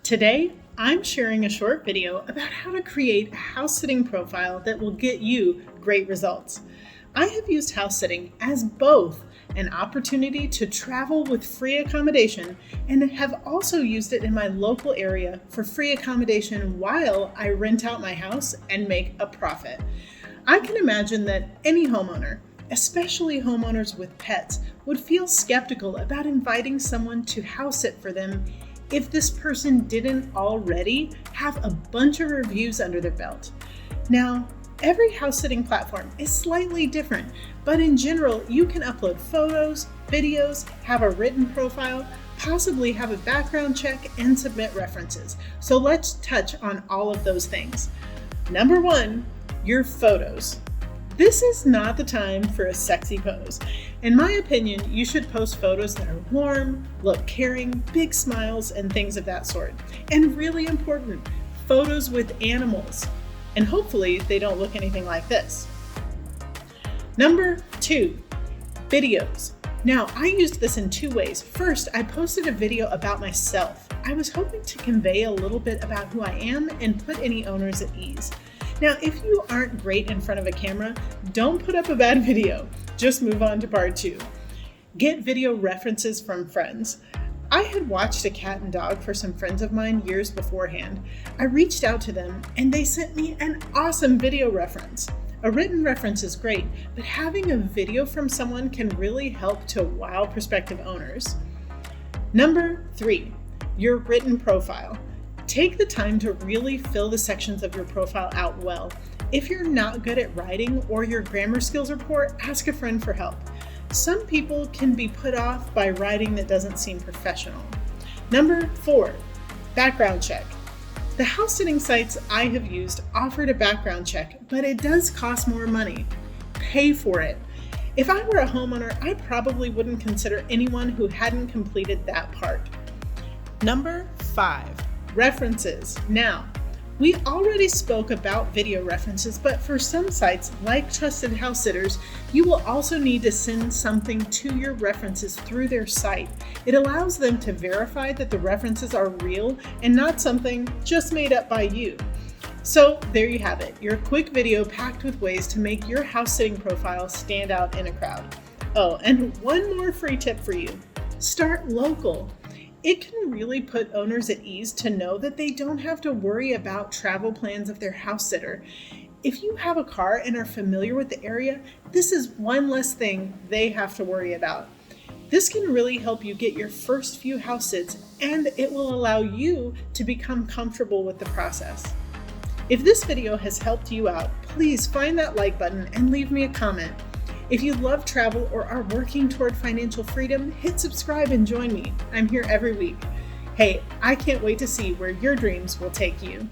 Today, I'm sharing a short video about how to create a house sitting profile that will get you great results. I have used house sitting as both an opportunity to travel with free accommodation and have also used it in my local area for free accommodation while I rent out my house and make a profit. I can imagine that any homeowner, especially homeowners with pets, would feel skeptical about inviting someone to house sit for them if this person didn't already have a bunch of reviews under their belt. Now, every house sitting platform is slightly different, but in general, you can upload photos, videos, have a written profile, possibly have a background check, and submit references. So let's touch on all of those things. Number one, your photos. This is not the time for a sexy pose. In my opinion, you should post photos that are warm, look caring, big smiles, and things of that sort. And really important, photos with animals. And hopefully they don't look anything like this. Number two, videos. Now, I used this in two ways. First, I posted a video about myself. I was hoping to convey a little bit about who I am and put any owners at ease. Now, if you aren't great in front of a camera, don't put up a bad video. Just move on to part two. Get video references from friends. I had watched a cat and dog for some friends of mine years beforehand. I reached out to them and they sent me an awesome video reference. A written reference is great, but having a video from someone can really help to wow prospective owners. Number three, your written profile. Take the time to really fill the sections of your profile out well. If you're not good at writing or your grammar skills are poor, ask a friend for help. Some people can be put off by writing that doesn't seem professional. Number four, background check. The house sitting sites I have used offered a background check, but it does cost more money. Pay for it. If I were a homeowner, I probably wouldn't consider anyone who hadn't completed that part. Number five, references. Now, we already spoke about video references, but for some sites like Trusted House Sitters, you will also need to send something to your references through their site. It allows them to verify that the references are real and not something just made up by you. So there you have it, your quick video packed with ways to make your house sitting profile stand out in a crowd. Oh, and one more free tip for you. Start local. It can really put owners at ease to know that they don't have to worry about travel plans of their house sitter. If you have a car and are familiar with the area, this is one less thing they have to worry about. This can really help you get your first few house sits, and it will allow you to become comfortable with the process. If this video has helped you out, please find that like button and leave me a comment. If you love travel or are working toward financial freedom, hit subscribe and join me. I'm here every week. Hey, I can't wait to see where your dreams will take you.